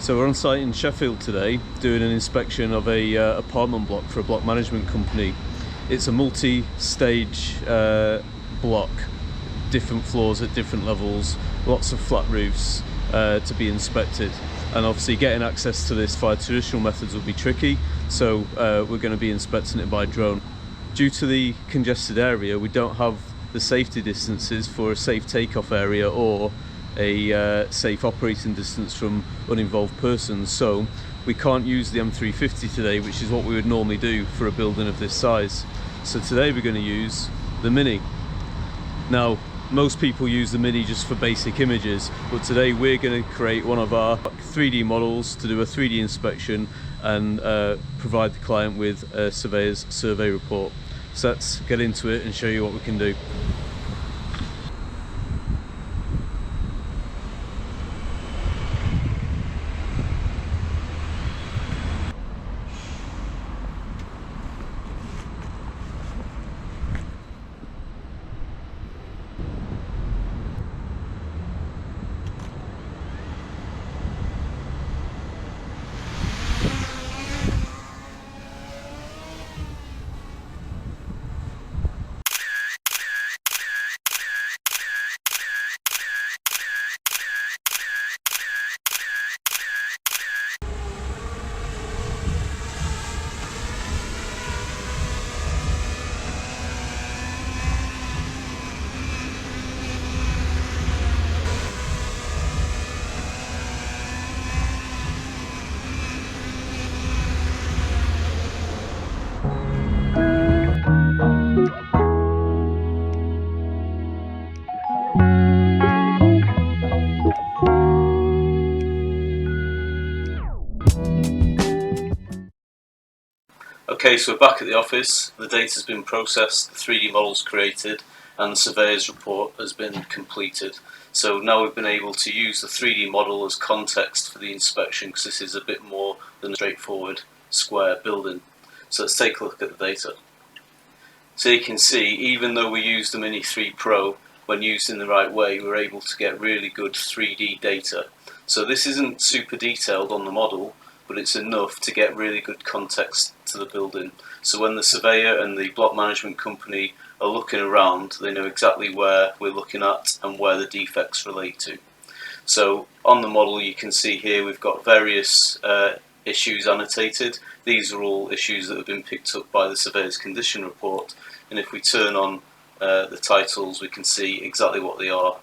So we're on site in Sheffield today doing an inspection of a apartment block for a block management company. It's a multi-stage block, different floors at different levels, lots of flat roofs to be inspected, and obviously getting access to this via traditional methods would be tricky, so we're going to be inspecting it by drone. Due to the congested area, we don't have the safety distances for a safe takeoff area or a safe operating distance from uninvolved persons, so we can't use the M350 today, which is what we would normally do for a building of this size. So today we're going to use the Mini. Now, most people use the Mini just for basic images, but today we're going to create one of our 3D models to do a 3D inspection and provide the client with a surveyor's survey report. So let's get into it and show you what we can do. Okay, so we're back at the office. The data's been processed, the 3D model's created, and the surveyor's report has been completed. So now we've been able to use the 3D model as context for the inspection, because this is a bit more than a straightforward square building. So let's take a look at the data. So you can see, even though we used the Mini 3 Pro, when used in the right way, we're able to get really good 3D data. So this isn't super detailed on the model, but it's enough to get really good context to the building. So when the surveyor and the block management company are looking around, they know exactly where we're looking at and where the defects relate to. So on the model you can see here we've got various issues annotated. These are all issues that have been picked up by the surveyor's condition report, and if we turn on the titles we can see exactly what they are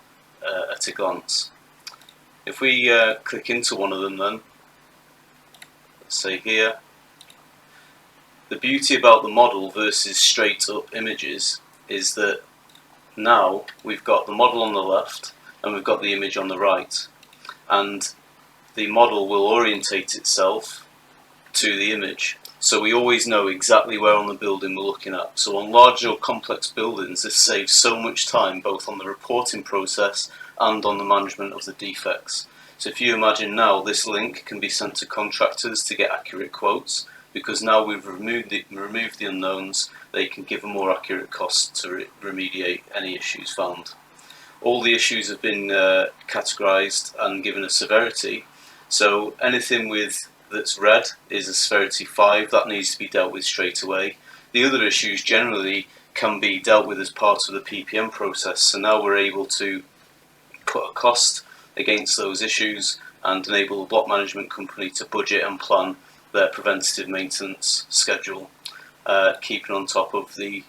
at a glance. If we click into one of them then, say here, the beauty about the model versus straight up images is that now we've got the model on the left and we've got the image on the right, and the model will orientate itself to the image, so we always know exactly where on the building we're looking at. So on larger or complex buildings this saves so much time, both on the reporting process and on the management of the defects. So if you imagine now, this link can be sent to contractors to get accurate quotes, because now we've removed the unknowns, they can give a more accurate cost to remediate any issues found. All the issues have been categorised and given a severity, so anything that's red is a severity 5, that needs to be dealt with straight away. The other issues generally can be dealt with as part of the PPM process, so now we're able to put a cost against those issues and enable the block management company to budget and plan their preventative maintenance schedule, keeping on top of the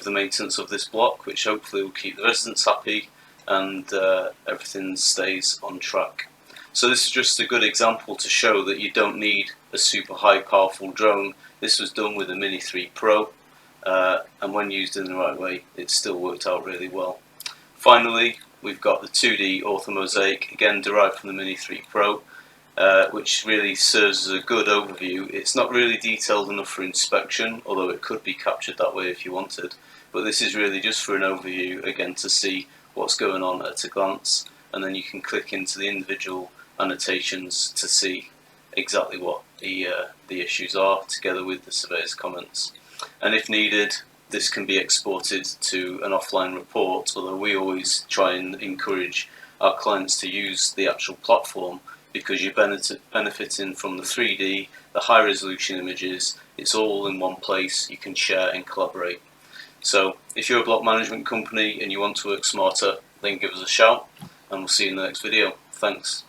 maintenance of this block, which hopefully will keep the residents happy and everything stays on track. So this is just a good example to show that you don't need a super high powerful drone. This was done with a Mini 3 Pro, and when used in the right way it still worked out really well. Finally, we've got the 2D orthomosaic, again derived from the Mini 3 Pro, which really serves as a good overview. It's not really detailed enough for inspection, although it could be captured that way if you wanted, but this is really just for an overview, again to see what's going on at a glance, and then you can click into the individual annotations to see exactly what the issues are, together with the surveyor's comments. And if needed, this can be exported to an offline report, although we always try and encourage our clients to use the actual platform, because you're benefiting from the 3D, the high resolution images. It's all in one place. You can share and collaborate. So if you're a block management company and you want to work smarter, then give us a shout, and we'll see you in the next video. Thanks.